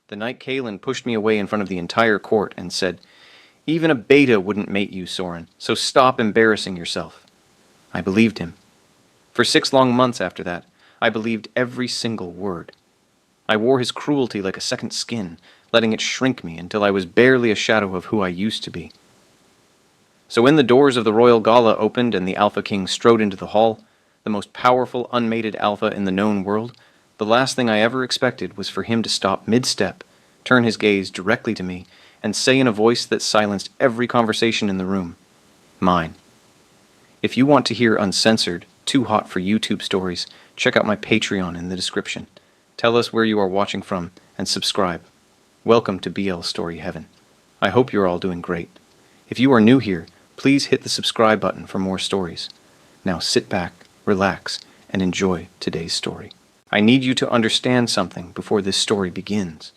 The night Kalen pushed me away in front of the entire court and said, "Even a beta wouldn't mate you, Soren, so stop embarrassing yourself." I believed him. For 6 long months after that, I believed every single word. I wore his cruelty like a second skin, letting it shrink me until I was barely a shadow of who I used to be. So when the doors of the Royal Gala opened and the Alpha King strode into the hall, the most powerful unmated alpha in the known world, the last thing I ever expected was for him to stop mid-step, turn his gaze directly to me, and say in a voice that silenced every conversation in the room, "Mine." If you want to hear uncensored, too hot for YouTube stories, check out my Patreon in the description. Tell us where you are watching from, and subscribe. Welcome to BL Story Heaven. I hope you're all doing great. If you are new here, please hit the subscribe button for more stories. Now sit back, relax, and enjoy today's story. I need you to understand something before this story begins.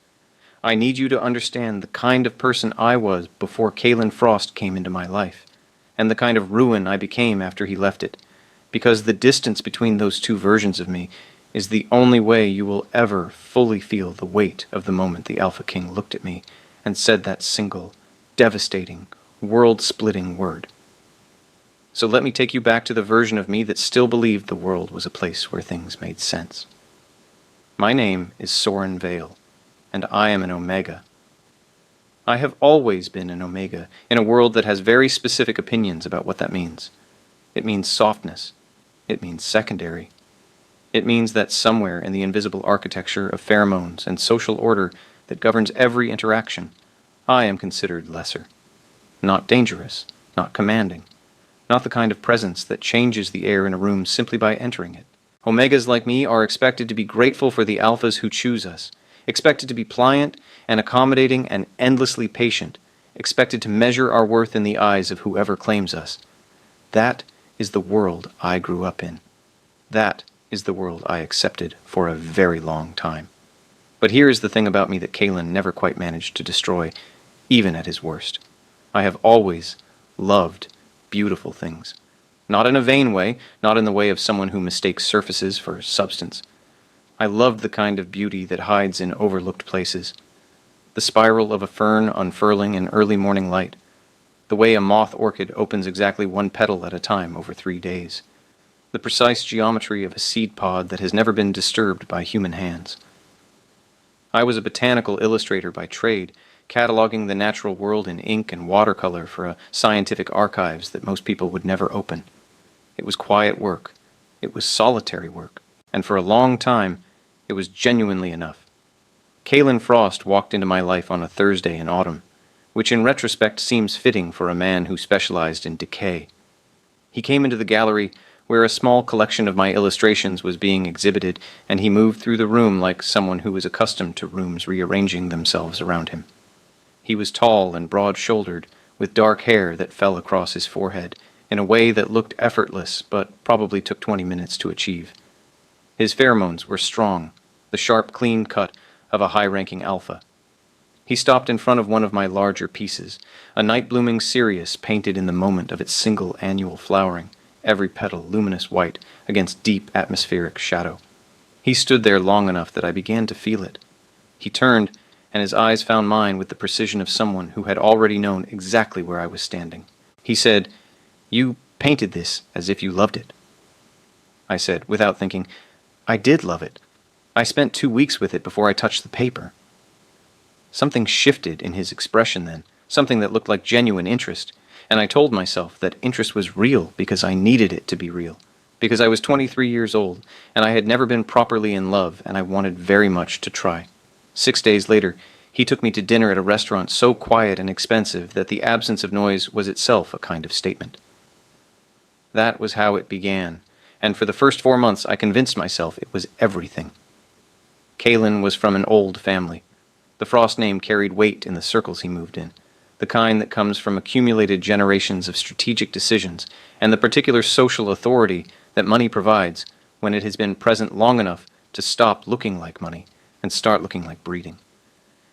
I need you to understand the kind of person I was before Kalen Frost came into my life, and the kind of ruin I became after he left it, because the distance between those two versions of me is the only way you will ever fully feel the weight of the moment the Alpha King looked at me and said that single, devastating, world-splitting word. So let me take you back to the version of me that still believed the world was a place where things made sense. My name is Soren Vale, and I am an Omega. I have always been an Omega in a world that has very specific opinions about what that means. It means softness. It means secondary. It means that somewhere in the invisible architecture of pheromones and social order that governs every interaction, I am considered lesser. Not dangerous, not commanding, not the kind of presence that changes the air in a room simply by entering it. Omegas like me are expected to be grateful for the alphas who choose us, expected to be pliant and accommodating and endlessly patient, expected to measure our worth in the eyes of whoever claims us. That is the world I grew up in. That is the world I accepted for a very long time. But here is the thing about me that Kalen never quite managed to destroy, even at his worst. I have always loved beautiful things. Not in a vain way, not in the way of someone who mistakes surfaces for substance. I loved the kind of beauty that hides in overlooked places. The spiral of a fern unfurling in early morning light. The way a moth orchid opens exactly 1 petal at a time over 3 days. The precise geometry of a seed pod that has never been disturbed by human hands. I was a botanical illustrator by trade, cataloging the natural world in ink and watercolor for a scientific archives that most people would never open. It was quiet work. It was solitary work. And for a long time, it was genuinely enough. Kalen Frost walked into my life on a Thursday in autumn, which in retrospect seems fitting for a man who specialized in decay. He came into the gallery where a small collection of my illustrations was being exhibited, and he moved through the room like someone who was accustomed to rooms rearranging themselves around him. He was tall and broad-shouldered, with dark hair that fell across his forehead in a way that looked effortless but probably took 20 minutes to achieve. His pheromones were strong, the sharp, clean cut of a high-ranking alpha. He stopped in front of one of my larger pieces, a night-blooming Sirius painted in the moment of its single annual flowering, every petal luminous white against deep atmospheric shadow. He stood there long enough that I began to feel it. He turned, and his eyes found mine with the precision of someone who had already known exactly where I was standing. He said, "You painted this as if you loved it." I said, without thinking, "I did love it. I spent 2 weeks with it before I touched the paper." Something shifted in his expression then, something that looked like genuine interest, and I told myself that interest was real because I needed it to be real, because I was 23 years old, and I had never been properly in love, and I wanted very much to try. 6 days later, he took me to dinner at a restaurant so quiet and expensive that the absence of noise was itself a kind of statement. That was how it began, and for the first 4 months I convinced myself it was everything. Kalen was from an old family. The Frost name carried weight in the circles he moved in, the kind that comes from accumulated generations of strategic decisions and the particular social authority that money provides when it has been present long enough to stop looking like money and start looking like breeding.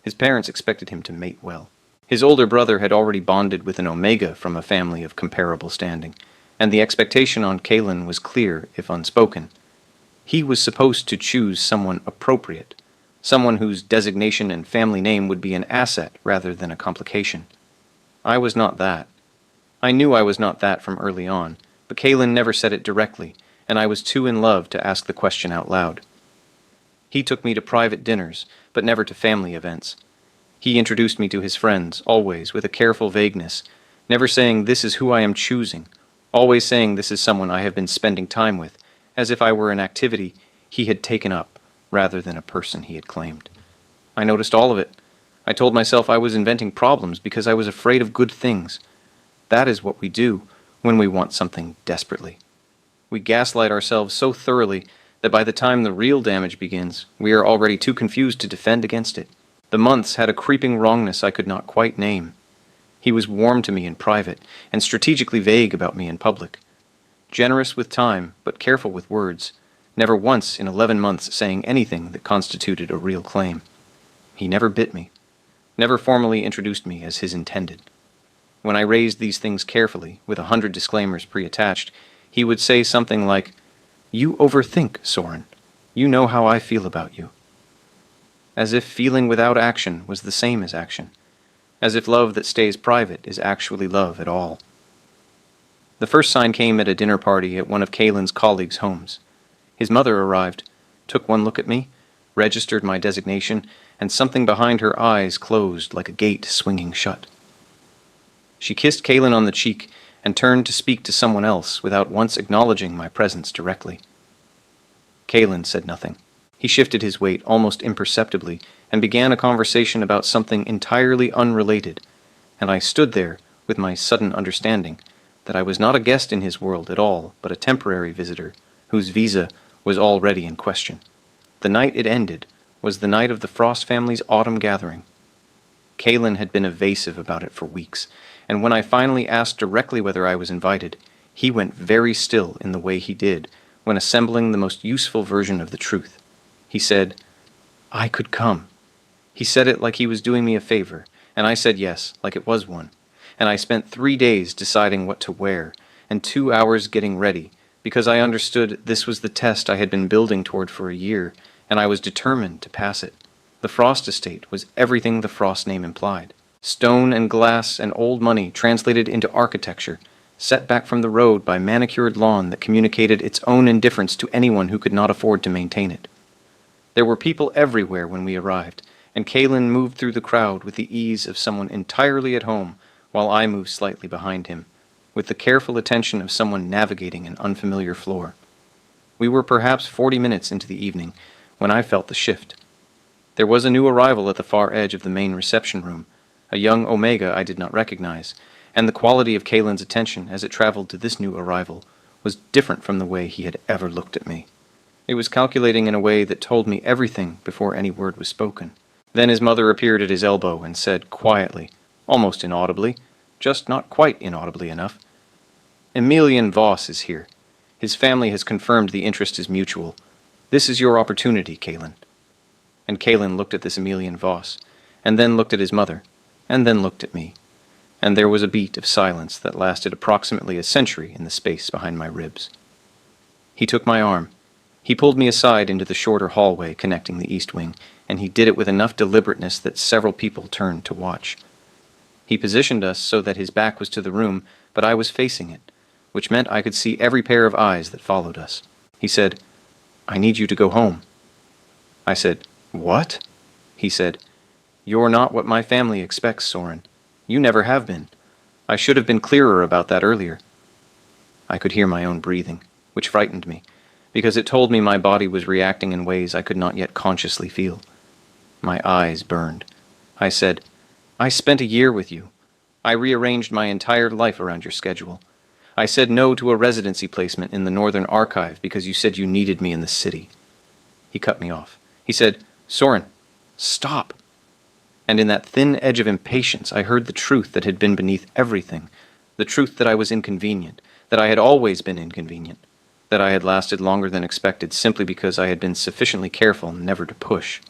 His parents expected him to mate well. His older brother had already bonded with an Omega from a family of comparable standing, and the expectation on Kalen was clear, if unspoken. He was supposed to choose someone appropriate, someone whose designation and family name would be an asset rather than a complication. I was not that. I knew I was not that from early on, but Kalen never said it directly, and I was too in love to ask the question out loud. He took me to private dinners, but never to family events. He introduced me to his friends, always with a careful vagueness, never saying, "This is who I am choosing," always saying, "This is someone I have been spending time with," as if I were an activity he had taken up rather than a person he had claimed. I noticed all of it. I told myself I was inventing problems because I was afraid of good things. That is what we do when we want something desperately. We gaslight ourselves so thoroughly that by the time the real damage begins, we are already too confused to defend against it. The months had a creeping wrongness I could not quite name. He was warm to me in private, and strategically vague about me in public. Generous with time, but careful with words, never once in 11 months saying anything that constituted a real claim. He never bit me, never formally introduced me as his intended. When I raised these things carefully, with 100 disclaimers pre-attached, he would say something like, "You overthink, Soren. You know how I feel about you." As if feeling without action was the same as action. As if love that stays private is actually love at all. The first sign came at a dinner party at one of Kalen's colleagues' homes. His mother arrived, took one look at me, registered my designation, and something behind her eyes closed like a gate swinging shut. She kissed Kalen on the cheek and turned to speak to someone else without once acknowledging my presence directly. Kalen said nothing. He shifted his weight almost imperceptibly and began a conversation about something entirely unrelated, and I stood there with my sudden understanding that I was not a guest in his world at all, but a temporary visitor whose visa was already in question. The night it ended was the night of the Frost family's autumn gathering. Kalen had been evasive about it for weeks, and when I finally asked directly whether I was invited, he went very still in the way he did when assembling the most useful version of the truth. He said, "I could come." He said it like he was doing me a favor, and I said yes, like it was one. And I spent 3 days deciding what to wear, and 2 hours getting ready, because I understood this was the test I had been building toward for a year, and I was determined to pass it. The Frost estate was everything the Frost name implied. Stone and glass and old money translated into architecture, set back from the road by manicured lawn that communicated its own indifference to anyone who could not afford to maintain it. There were people everywhere when we arrived, and Kalen moved through the crowd with the ease of someone entirely at home, while I moved slightly behind him, with the careful attention of someone navigating an unfamiliar floor. We were perhaps 40 minutes into the evening when I felt the shift. There was a new arrival at the far edge of the main reception room, a young Omega I did not recognize, and the quality of Kalen's attention as it traveled to this new arrival was different from the way he had ever looked at me. It was calculating in a way that told me everything before any word was spoken. Then his mother appeared at his elbow and said quietly, almost inaudibly, just not quite inaudibly enough, "Emilian Voss is here. His family has confirmed the interest is mutual. This is your opportunity, Kalen." And Kalen looked at this Emilian Voss, and then looked at his mother, and then looked at me, and there was a beat of silence that lasted approximately a century in the space behind my ribs. He took my arm. He pulled me aside into the shorter hallway connecting the east wing, and he did it with enough deliberateness that several people turned to watch. He positioned us so that his back was to the room, but I was facing it, which meant I could see every pair of eyes that followed us. He said, "I need you to go home." I said, "What?" He said, "You're not what my family expects, Soren. You never have been. I should have been clearer about that earlier." I could hear my own breathing, which frightened me, because it told me my body was reacting in ways I could not yet consciously feel. My eyes burned. I said, "I spent a year with you. I rearranged my entire life around your schedule. I said no to a residency placement in the Northern Archive because you said you needed me in the city." He cut me off. He said, "Soren, stop." And in that thin edge of impatience, I heard the truth that had been beneath everything, the truth that I was inconvenient, that I had always been inconvenient, that I had lasted longer than expected simply because I had been sufficiently careful never to push.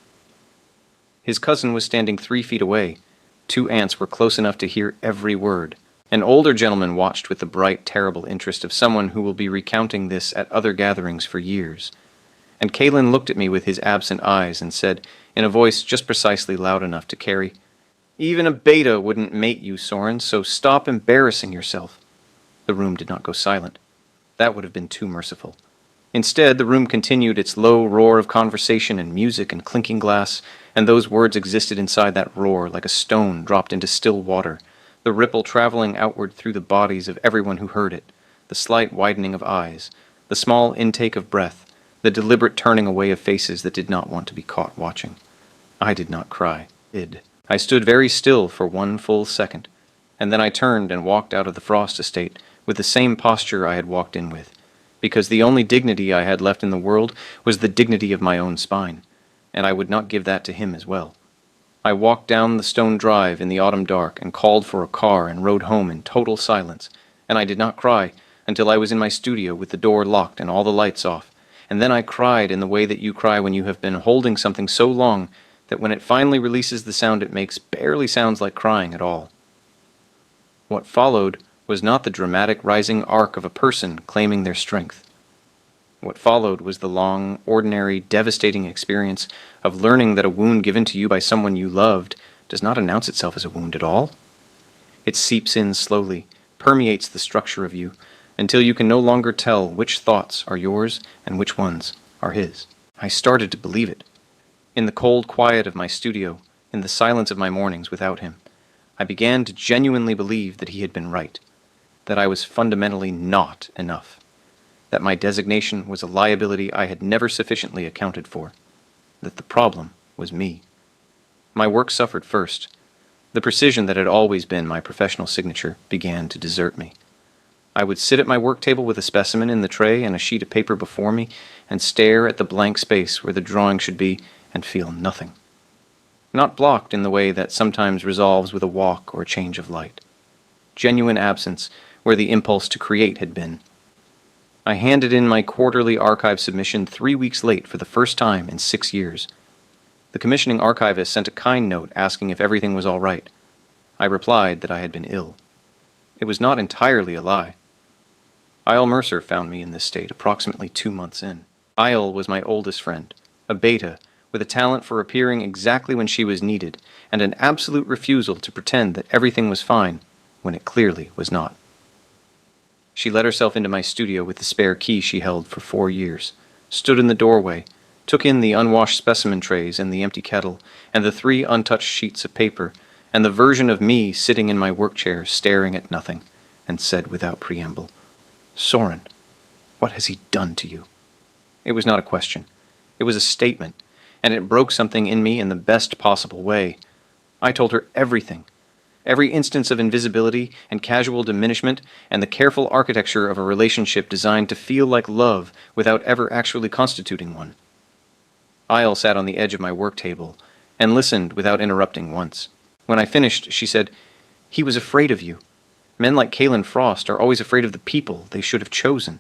His cousin was standing 3 feet away. 2 aunts were close enough to hear every word. An older gentleman watched with the bright, terrible interest of someone who will be recounting this at other gatherings for years. And Kalen looked at me with his absent eyes and said, in a voice just precisely loud enough to carry, "Even a beta wouldn't mate you, Soren, so stop embarrassing yourself." The room did not go silent. That would have been too merciful. Instead, the room continued its low roar of conversation and music and clinking glass, and those words existed inside that roar like a stone dropped into still water, the ripple traveling outward through the bodies of everyone who heard it, the slight widening of eyes, the small intake of breath, the deliberate turning away of faces that did not want to be caught watching. I did not cry. I stood very still for 1 full second, and then I turned and walked out of the Frost estate with the same posture I had walked in with, because the only dignity I had left in the world was the dignity of my own spine, and I would not give that to him as well. I walked down the stone drive in the autumn dark and called for a car and rode home in total silence, and I did not cry until I was in my studio with the door locked and all the lights off, and then I cried in the way that you cry when you have been holding something so long that when it finally releases the sound it makes barely sounds like crying at all. What followed was not the dramatic rising arc of a person claiming their strength. What followed was the long, ordinary, devastating experience of learning that a wound given to you by someone you loved does not announce itself as a wound at all. It seeps in slowly, permeates the structure of you, until you can no longer tell which thoughts are yours and which ones are his. I started to believe it. In the cold quiet of my studio, in the silence of my mornings without him, I began to genuinely believe that he had been right, that I was fundamentally not enough, that my designation was a liability I had never sufficiently accounted for, that the problem was me. My work suffered first. The precision that had always been my professional signature began to desert me. I would sit at my work table with a specimen in the tray and a sheet of paper before me and stare at the blank space where the drawing should be and feel nothing. Not blocked in the way that sometimes resolves with a walk or a change of light. Genuine absence where the impulse to create had been. I handed in my quarterly archive submission 3 weeks late for the first time in 6 years. The commissioning archivist sent a kind note asking if everything was all right. I replied that I had been ill. It was not entirely a lie. Isle Mercer found me in this state approximately 2 months in. Isle was my oldest friend, a beta with a talent for appearing exactly when she was needed, and an absolute refusal to pretend that everything was fine when it clearly was not. She let herself into my studio with the spare key she held for 4 years, stood in the doorway, took in the unwashed specimen trays and the empty kettle, and the 3 untouched sheets of paper, and the version of me sitting in my work chair staring at nothing, and said without preamble, "Soren, what has he done to you?" It was not a question. It was a statement, and it broke something in me in the best possible way. I told her everything. Every instance of invisibility and casual diminishment and the careful architecture of a relationship designed to feel like love without ever actually constituting one. Isle sat on the edge of my work table and listened without interrupting once. When I finished, she said, "He was afraid of you. Men like Kalen Frost are always afraid of the people they should have chosen.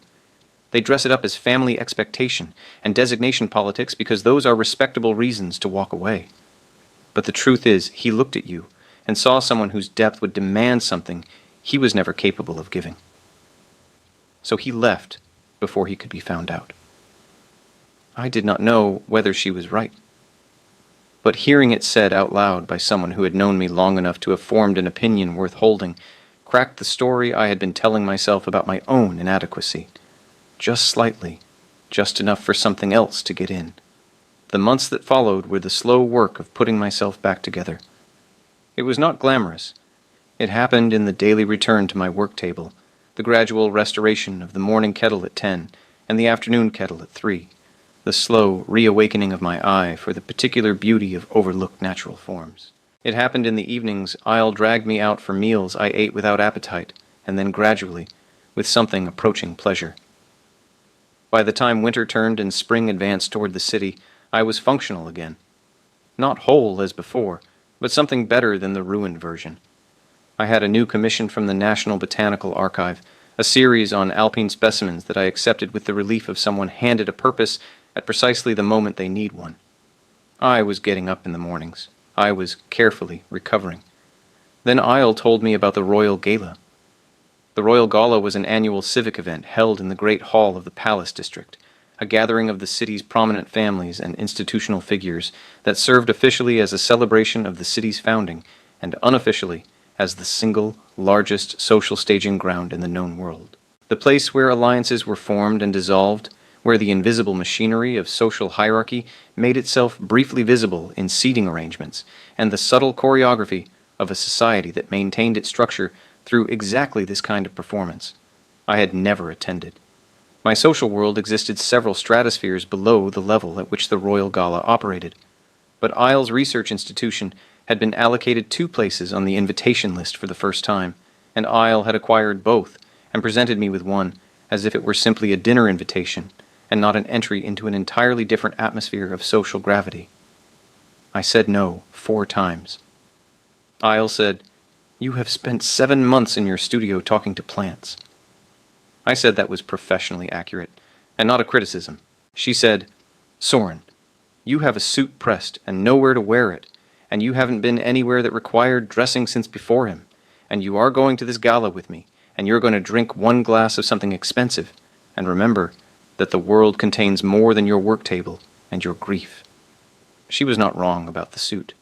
They dress it up as family expectation and designation politics because those are respectable reasons to walk away. But the truth is, he looked at you and saw someone whose depth would demand something he was never capable of giving. So he left before he could be found out." I did not know whether she was right. But hearing it said out loud by someone who had known me long enough to have formed an opinion worth holding cracked the story I had been telling myself about my own inadequacy. Just slightly, just enough for something else to get in. The months that followed were the slow work of putting myself back together. It was not glamorous. It happened in the daily return to my work table, the gradual restoration of the morning kettle at 10 and the afternoon kettle at 3, the slow reawakening of my eye for the particular beauty of overlooked natural forms. It happened in the evenings Isle dragged me out for meals I ate without appetite, and then gradually, with something approaching pleasure. By the time winter turned and spring advanced toward the city, I was functional again. Not whole as before, but something better than the ruined version. I had a new commission from the National Botanical Archive, a series on alpine specimens that I accepted with the relief of someone handed a purpose at precisely the moment they need one. I was getting up in the mornings. I was carefully recovering. Then Isle told me about the Royal Gala. The Royal Gala was an annual civic event held in the Great Hall of the Palace District, a gathering of the city's prominent families and institutional figures that served officially as a celebration of the city's founding and unofficially as the single largest social staging ground in the known world. The place where alliances were formed and dissolved, where the invisible machinery of social hierarchy made itself briefly visible in seating arrangements and the subtle choreography of a society that maintained its structure through exactly this kind of performance. I had never attended. My social world existed several stratospheres below the level at which the Royal Gala operated, but Isles Research Institution had been allocated 2 places on the invitation list for the first time, and Isle had acquired both and presented me with one as if it were simply a dinner invitation and not an entry into an entirely different atmosphere of social gravity. I said no 4 times. Isle said, "You have spent 7 months in your studio talking to plants." I said that was professionally accurate, and not a criticism. She said, "Soren, you have a suit pressed and nowhere to wear it, and you haven't been anywhere that required dressing since before him, and you are going to this gala with me, and you're going to drink 1 glass of something expensive, and remember that the world contains more than your work table and your grief." She was not wrong about the suit.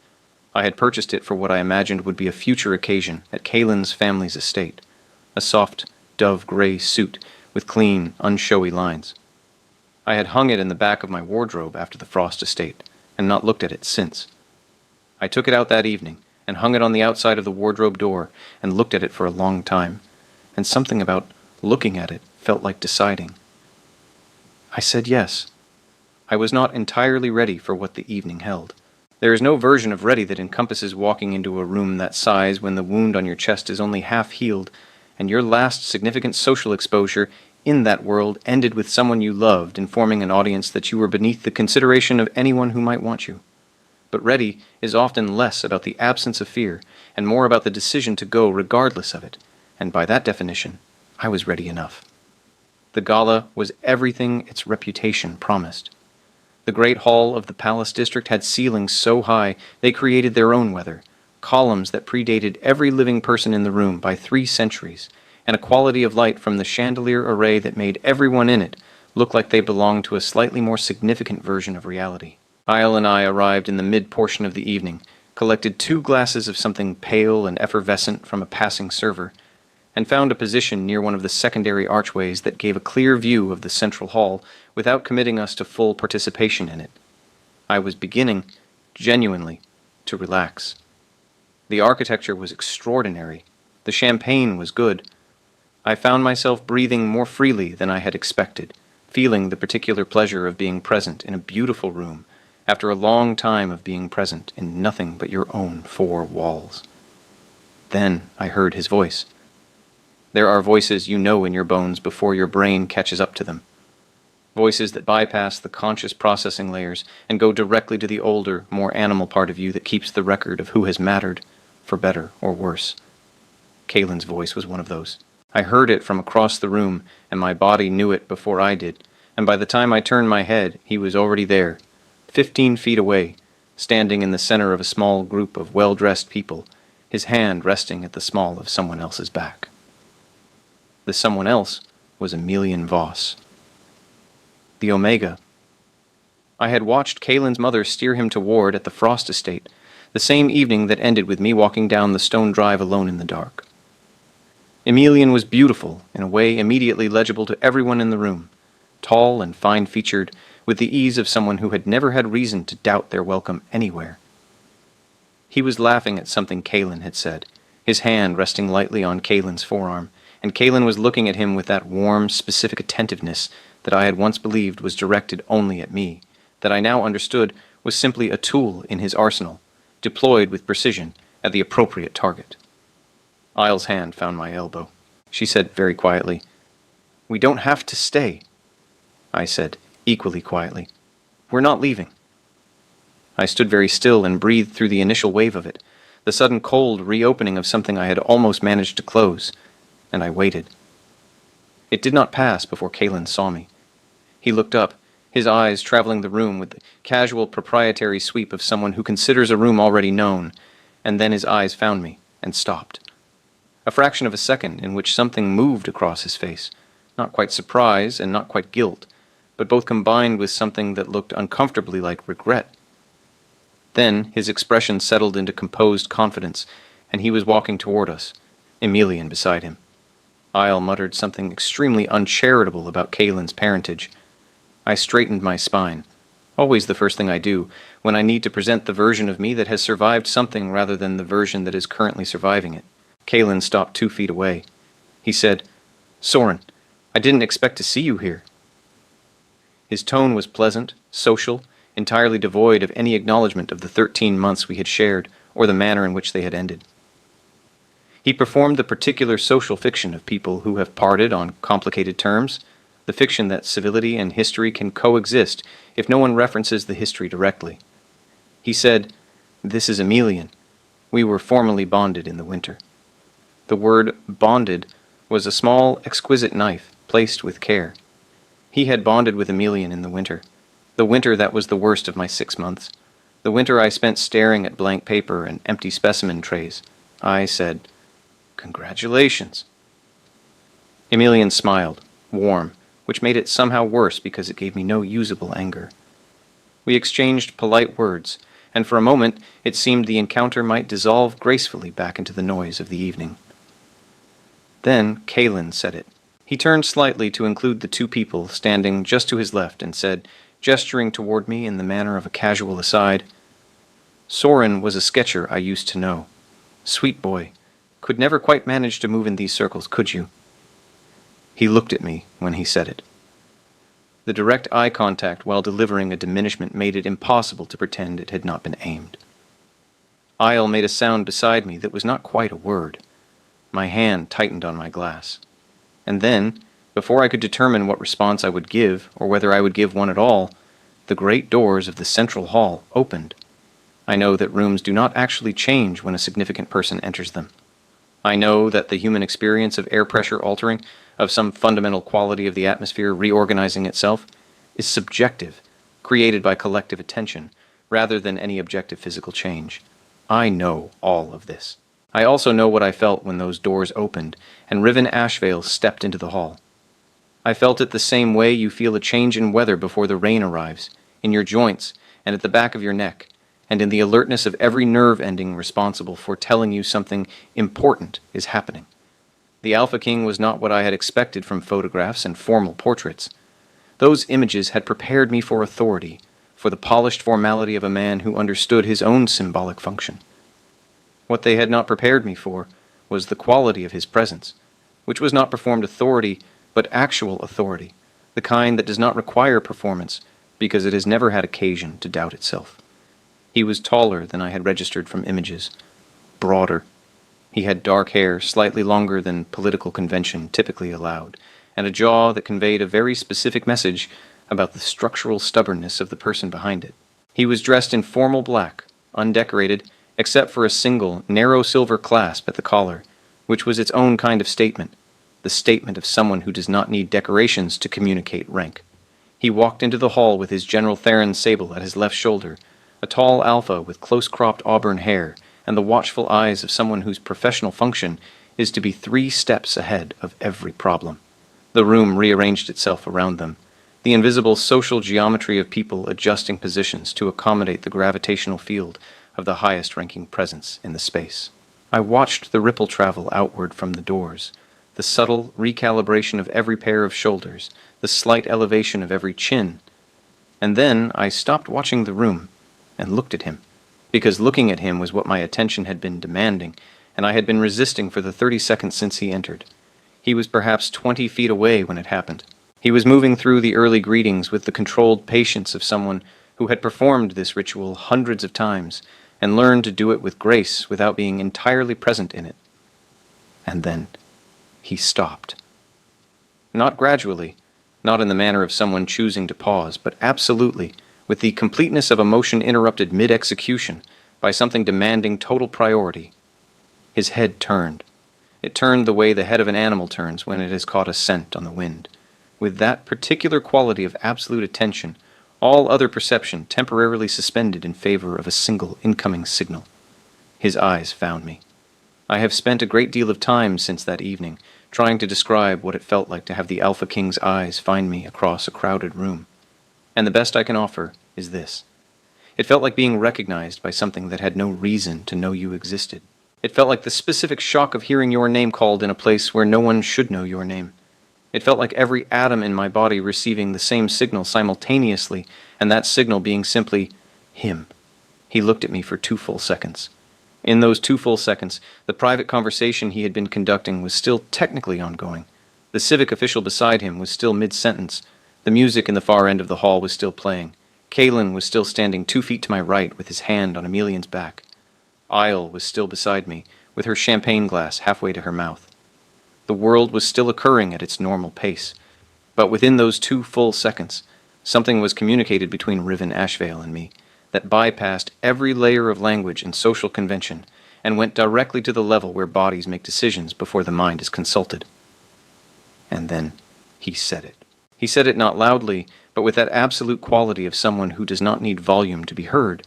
I had purchased it for what I imagined would be a future occasion at Kalen's family's estate, a soft, dove-gray suit with clean, unshowy lines. I had hung it in the back of my wardrobe after the Frost estate, and not looked at it since. I took it out that evening, and hung it on the outside of the wardrobe door, and looked at it for a long time, and something about looking at it felt like deciding. I said yes. I was not entirely ready for what the evening held. There is no version of ready that encompasses walking into a room that size when the wound on your chest is only half healed, and your last significant social exposure in that world ended with someone you loved informing an audience that you were beneath the consideration of anyone who might want you. But ready is often less about the absence of fear and more about the decision to go regardless of it, and by that definition, I was ready enough. The gala was everything its reputation promised. The great hall of the Palace District had ceilings so high they created their own weather, columns that predated every living person in the room by 3 centuries, and a quality of light from the chandelier array that made everyone in it look like they belonged to a slightly more significant version of reality. Isle and I arrived in the mid-portion of the evening, collected 2 glasses of something pale and effervescent from a passing server, and found a position near one of the secondary archways that gave a clear view of the central hall without committing us to full participation in it. I was beginning, genuinely, to relax. The architecture was extraordinary. The champagne was good. I found myself breathing more freely than I had expected, feeling the particular pleasure of being present in a beautiful room after a long time of being present in nothing but your own 4 walls. Then I heard his voice. There are voices you know in your bones before your brain catches up to them. Voices that bypass the conscious processing layers and go directly to the older, more animal part of you that keeps the record of who has mattered, for better or worse. Kalen's voice was one of those. I heard it from across the room, and my body knew it before I did, and by the time I turned my head, he was already there, 15 feet away, standing in the center of a small group of well-dressed people, his hand resting at the small of someone else's back. The someone else was Emilian Voss. The Omega. I had watched Kalen's mother steer him toward at the Frost estate, the same evening that ended with me walking down the stone drive alone in the dark. Emilian was beautiful in a way immediately legible to everyone in the room, tall and fine-featured, with the ease of someone who had never had reason to doubt their welcome anywhere. He was laughing at something Kalen had said, his hand resting lightly on Kalen's forearm, and Kalen was looking at him with that warm, specific attentiveness that I had once believed was directed only at me, that I now understood was simply a tool in his arsenal, deployed with precision at the appropriate target. Isle's hand found my elbow. She said very quietly, "We don't have to stay." I said, equally quietly, "We're not leaving." I stood very still and breathed through the initial wave of it, the sudden cold reopening of something I had almost managed to close, and I waited. It did not pass before Kalen saw me. He looked up, his eyes traveling the room with the casual proprietary sweep of someone who considers a room already known, and then his eyes found me and stopped. A fraction of a second in which something moved across his face, not quite surprise and not quite guilt, but both combined with something that looked uncomfortably like regret. Then his expression settled into composed confidence, and he was walking toward us, Emelian beside him. Isle muttered something extremely uncharitable about Kaelin's parentage. I straightened my spine, always the first thing I do, when I need to present the version of me that has survived something rather than the version that is currently surviving it. Kaelin stopped 2 feet away. He said, "Soren, I didn't expect to see you here." His tone was pleasant, social, entirely devoid of any acknowledgement of the 13 months we had shared or the manner in which they had ended. He performed the particular social fiction of people who have parted on complicated terms, the fiction that civility and history can coexist if no one references the history directly. He said, "This is Emelian. We were formally bonded in the winter." The word bonded was a small, exquisite knife placed with care. He had bonded with Emelian in the winter that was the worst of my 6 months, the winter I spent staring at blank paper and empty specimen trays. I said, "Congratulations." Emelian smiled, warm, which made it somehow worse because it gave me no usable anger. We exchanged polite words, and for a moment it seemed the encounter might dissolve gracefully back into the noise of the evening. Then Kaelin said it. He turned slightly to include the 2 people standing just to his left and said, gesturing toward me in the manner of a casual aside, "Soren was a sketcher I used to know. Sweet boy. Could never quite manage to move in these circles, could you?" He looked at me when he said it. The direct eye contact while delivering a diminishment made it impossible to pretend it had not been aimed. Isle made a sound beside me that was not quite a word. My hand tightened on my glass. And then, before I could determine what response I would give, or whether I would give one at all, the great doors of the central hall opened. I know that rooms do not actually change when a significant person enters them. I know that the human experience of air pressure altering, of some fundamental quality of the atmosphere reorganizing itself, is subjective, created by collective attention, rather than any objective physical change. I know all of this. I also know what I felt when those doors opened and Riven Ashvale stepped into the hall. I felt it the same way you feel a change in weather before the rain arrives, in your joints and at the back of your neck, and in the alertness of every nerve ending responsible for telling you something important is happening. The Alpha King was not what I had expected from photographs and formal portraits. Those images had prepared me for authority, for the polished formality of a man who understood his own symbolic function. What they had not prepared me for was the quality of his presence, which was not performed authority, but actual authority, the kind that does not require performance because it has never had occasion to doubt itself. He was taller than I had registered from images, broader. He had dark hair, slightly longer than political convention typically allowed, and a jaw that conveyed a very specific message about the structural stubbornness of the person behind it. He was dressed in formal black, undecorated, except for a single, narrow silver clasp at the collar, which was its own kind of statement, the statement of someone who does not need decorations to communicate rank. He walked into the hall with his General Theron sable at his left shoulder, a tall alpha with close-cropped auburn hair, and the watchful eyes of someone whose professional function is to be 3 steps ahead of every problem. The room rearranged itself around them, the invisible social geometry of people adjusting positions to accommodate the gravitational field of the highest-ranking presence in the space. I watched the ripple travel outward from the doors, the subtle recalibration of every pair of shoulders, the slight elevation of every chin. And then I stopped watching the room and looked at him, because looking at him was what my attention had been demanding, and I had been resisting for the 30 seconds since he entered. He was perhaps 20 feet away when it happened. He was moving through the early greetings with the controlled patience of someone who had performed this ritual hundreds of times, and learned to do it with grace without being entirely present in it. And then he stopped. Not gradually, not in the manner of someone choosing to pause, but absolutely, with the completeness of a motion interrupted mid-execution by something demanding total priority. His head turned. It turned the way the head of an animal turns when it has caught a scent on the wind, with that particular quality of absolute attention, all other perception temporarily suspended in favor of a single incoming signal. His eyes found me. I have spent a great deal of time since that evening trying to describe what it felt like to have the Alpha King's eyes find me across a crowded room. And the best I can offer is this. It felt like being recognized by something that had no reason to know you existed. It felt like the specific shock of hearing your name called in a place where no one should know your name. It felt like every atom in my body receiving the same signal simultaneously, and that signal being simply him. He looked at me for 2 full seconds. In those 2 full seconds, the private conversation he had been conducting was still technically ongoing. The civic official beside him was still mid-sentence. The music in the far end of the hall was still playing. Kaylin was still standing 2 feet to my right with his hand on Amelian's back. Isle was still beside me, with her champagne glass halfway to her mouth. The world was still occurring at its normal pace. But within those 2 full seconds, something was communicated between Riven Ashvale and me that bypassed every layer of language and social convention and went directly to the level where bodies make decisions before the mind is consulted. And then he said it. He said it not loudly, but with that absolute quality of someone who does not need volume to be heard.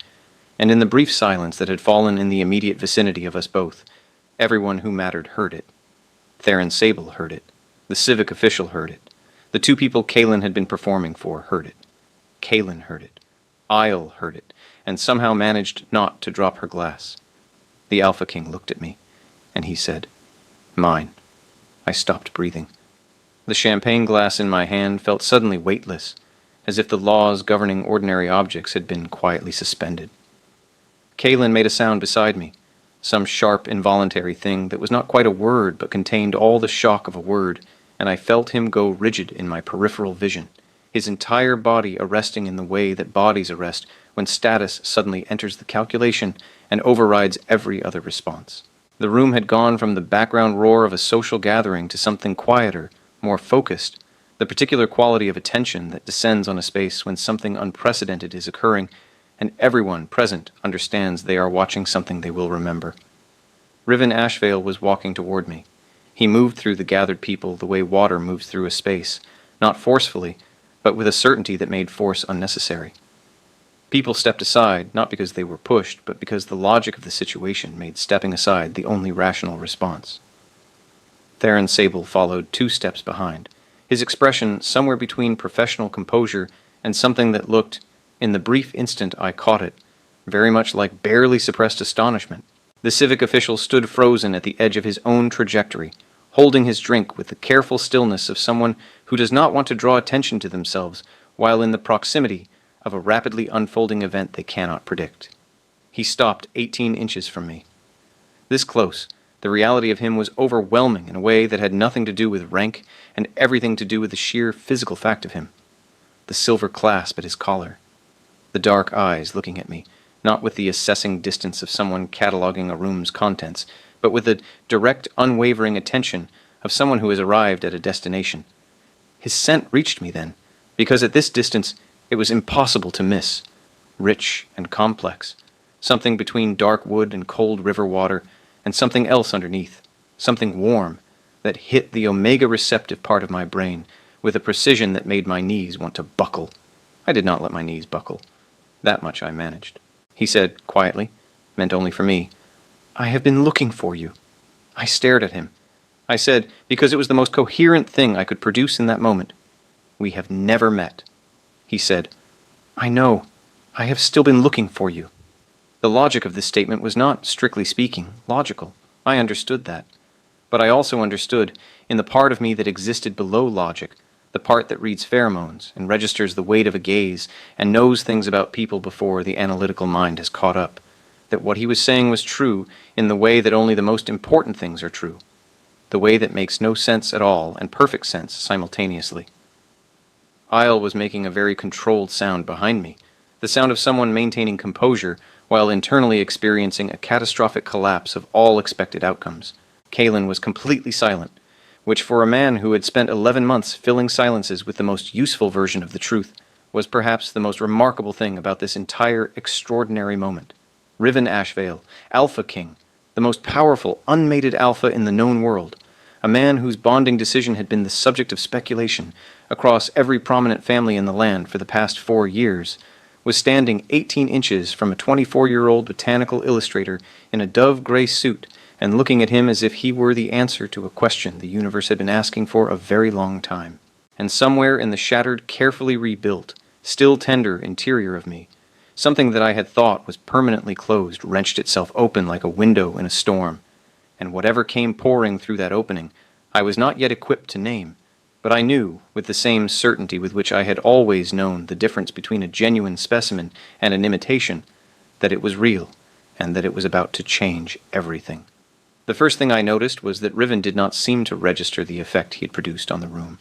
And in the brief silence that had fallen in the immediate vicinity of us both, everyone who mattered heard it. Theron Sable heard it. The civic official heard it. The 2 people Kaylin had been performing for heard it. Kaylin heard it. Isle heard it, and somehow managed not to drop her glass. The Alpha King looked at me, and he said, "Mine." I stopped breathing. The champagne glass in my hand felt suddenly weightless, as if the laws governing ordinary objects had been quietly suspended. Kaylin made a sound beside me, some sharp, involuntary thing that was not quite a word but contained all the shock of a word, and I felt him go rigid in my peripheral vision, his entire body arresting in the way that bodies arrest when status suddenly enters the calculation and overrides every other response. The room had gone from the background roar of a social gathering to something quieter, more focused, the particular quality of attention that descends on a space when something unprecedented is occurring, and everyone present understands they are watching something they will remember. Riven Ashvale was walking toward me. He moved through the gathered people the way water moves through a space, not forcefully, but with a certainty that made force unnecessary. People stepped aside, not because they were pushed, but because the logic of the situation made stepping aside the only rational response. Theron Sable followed 2 steps behind, his expression somewhere between professional composure and something that looked, in the brief instant I caught it, very much like barely suppressed astonishment. The civic official stood frozen at the edge of his own trajectory, holding his drink with the careful stillness of someone who does not want to draw attention to themselves while in the proximity of a rapidly unfolding event they cannot predict. He stopped 18 inches from me. This close, the reality of him was overwhelming in a way that had nothing to do with rank and everything to do with the sheer physical fact of him. The silver clasp at his collar. The dark eyes looking at me, not with the assessing distance of someone cataloging a room's contents, but with the direct, unwavering attention of someone who has arrived at a destination. His scent reached me then, because at this distance it was impossible to miss. Rich and complex, something between dark wood and cold river water, and something else underneath, something warm, that hit the omega-receptive part of my brain with a precision that made my knees want to buckle. I did not let my knees buckle. That much I managed. He said, quietly, meant only for me, "I have been looking for you." I stared at him. I said, because it was the most coherent thing I could produce in that moment, "We have never met." He said, "I know. I have still been looking for you." The logic of this statement was not, strictly speaking, logical. I understood that. But I also understood, in the part of me that existed below logic, the part that reads pheromones and registers the weight of a gaze and knows things about people before the analytical mind has caught up, that what he was saying was true in the way that only the most important things are true, the way that makes no sense at all and perfect sense simultaneously. Isle was making a very controlled sound behind me, the sound of someone maintaining composure while internally experiencing a catastrophic collapse of all expected outcomes. Kaylin was completely silent, which for a man who had spent 11 months filling silences with the most useful version of the truth was perhaps the most remarkable thing about this entire extraordinary moment. Riven Ashvale, Alpha King, the most powerful, unmated alpha in the known world, a man whose bonding decision had been the subject of speculation across every prominent family in the land for the past 4 years, was standing 18 inches from a 24-year-old botanical illustrator in a dove-gray suit and looking at him as if he were the answer to a question the universe had been asking for a very long time. And somewhere in the shattered, carefully rebuilt, still tender interior of me, something that I had thought was permanently closed wrenched itself open like a window in a storm, and whatever came pouring through that opening, I was not yet equipped to name, but I knew, with the same certainty with which I had always known the difference between a genuine specimen and an imitation, that it was real, and that it was about to change everything. The first thing I noticed was that Riven did not seem to register the effect he had produced on the room.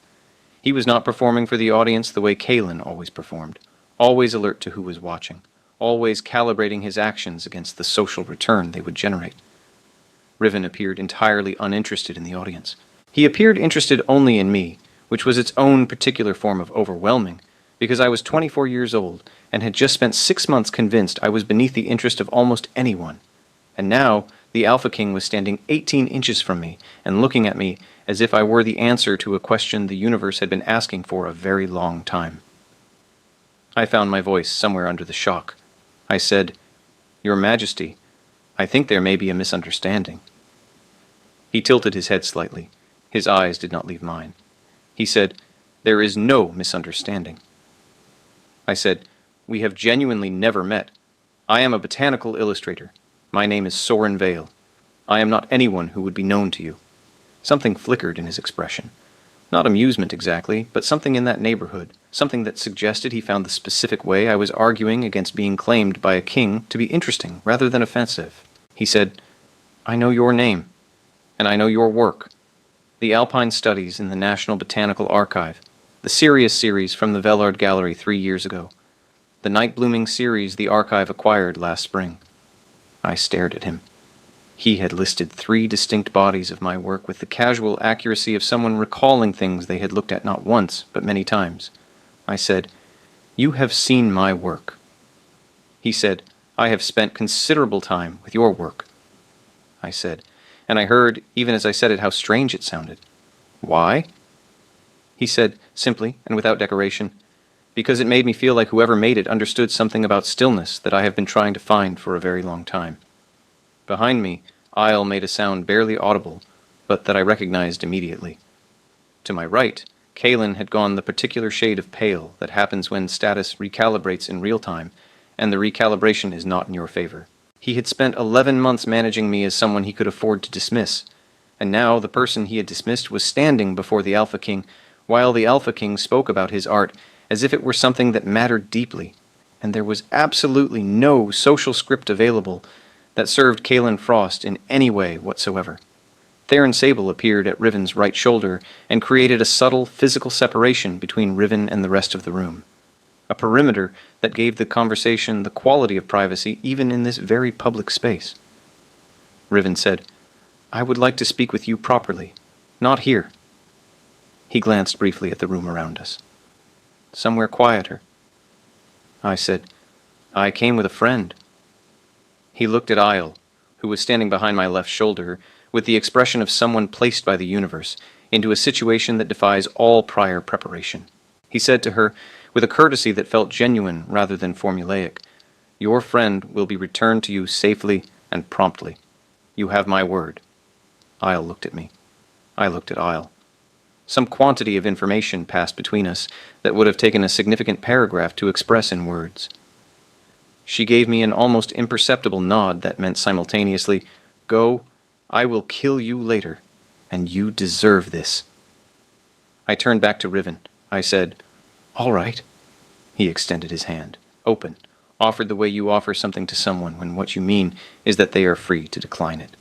He was not performing for the audience the way Kalen always performed, always alert to who was watching, always calibrating his actions against the social return they would generate. Riven appeared entirely uninterested in the audience. He appeared interested only in me, which was its own particular form of overwhelming, because I was 24 years old and had just spent 6 months convinced I was beneath the interest of almost anyone. And now the Alpha King was standing 18 inches from me and looking at me as if I were the answer to a question the universe had been asking for a very long time. I found my voice somewhere under the shock. I said, "Your Majesty, I think there may be a misunderstanding." He tilted his head slightly. His eyes did not leave mine. He said, "There is no misunderstanding." I said, "We have genuinely never met. I am a botanical illustrator. My name is Soren Vale. I am not anyone who would be known to you." Something flickered in his expression. Not amusement exactly, but something in that neighborhood, something that suggested he found the specific way I was arguing against being claimed by a king to be interesting rather than offensive. He said, "I know your name, and I know your work. The Alpine Studies in the National Botanical Archive, the Sirius series from the Vellard Gallery 3 years ago, the Night Blooming series the archive acquired last spring." I stared at him. He had listed 3 distinct bodies of my work with the casual accuracy of someone recalling things they had looked at not once, but many times. I said, "You have seen my work." He said, "I have spent considerable time with your work." I said, and I heard, even as I said it, how strange it sounded. "Why?" He said, simply and without decoration, "Because it made me feel like whoever made it understood something about stillness that I have been trying to find for a very long time." Behind me, Isle made a sound barely audible, but that I recognized immediately. To my right, Kalen had gone the particular shade of pale that happens when status recalibrates in real time, and the recalibration is not in your favor. He had spent 11 months managing me as someone he could afford to dismiss, and now the person he had dismissed was standing before the Alpha King, while the Alpha King spoke about his art as if it were something that mattered deeply, and there was absolutely no social script available that served Kalen Frost in any way whatsoever. Theron Sable appeared at Riven's right shoulder and created a subtle physical separation between Riven and the rest of the room. A perimeter that gave the conversation the quality of privacy even in this very public space. Riven said, "I would like to speak with you properly, not here." He glanced briefly at the room around us. "Somewhere quieter." I said, "I came with a friend." He looked at Isle, who was standing behind my left shoulder, with the expression of someone placed by the universe into a situation that defies all prior preparation. He said to her, with a courtesy that felt genuine rather than formulaic, "Your friend will be returned to you safely and promptly. You have my word." Isle looked at me. I looked at Isle. Some quantity of information passed between us that would have taken a significant paragraph to express in words. She gave me an almost imperceptible nod that meant simultaneously, "Go, I will kill you later, and you deserve this." I turned back to Riven. I said, "All right." He extended his hand, open, offered the way you offer something to someone when what you mean is that they are free to decline it.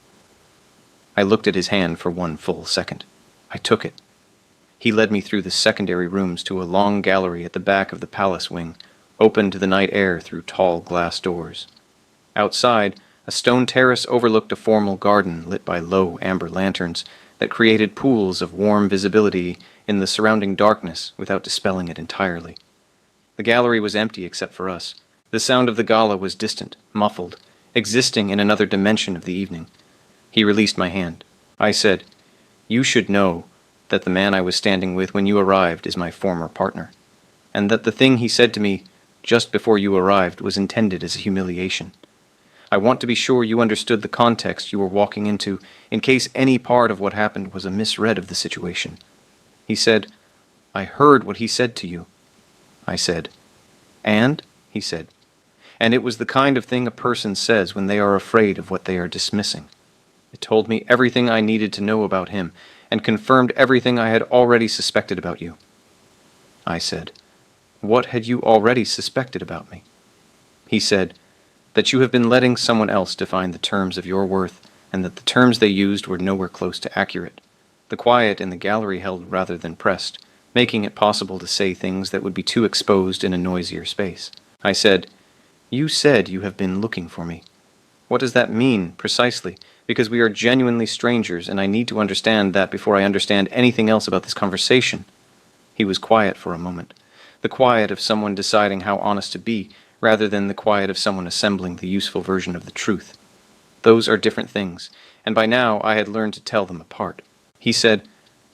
I looked at his hand for 1 full second. I took it. He led me through the secondary rooms to a long gallery at the back of the palace wing, open to the night air through tall glass doors. Outside, a stone terrace overlooked a formal garden lit by low amber lanterns that created pools of warm visibility in the surrounding darkness without dispelling it entirely. The gallery was empty except for us. The sound of the gala was distant, muffled, existing in another dimension of the evening. He released my hand. I said, "You should know that the man I was standing with when you arrived is my former partner, and that the thing he said to me just before you arrived was intended as a humiliation. I want to be sure you understood the context you were walking into, in case any part of what happened was a misread of the situation. He said, I heard what he said to you. I said, and? He said, and it was the kind of thing a person says when they are afraid of what they are dismissing. It told me everything I needed to know about him, and confirmed everything I had already suspected about you. I said, what had you already suspected about me? He said, that you have been letting someone else define the terms of your worth, and that the terms they used were nowhere close to accurate. The quiet in the gallery held rather than pressed, making it possible to say things that would be too exposed in a noisier space. I said, you said you have been looking for me. What does that mean, precisely? Because we are genuinely strangers, and I need to understand that before I understand anything else about this conversation. He was quiet for a moment, the quiet of someone deciding how honest to be, rather than the quiet of someone assembling the useful version of the truth. Those are different things, and by now I had learned to tell them apart. He said,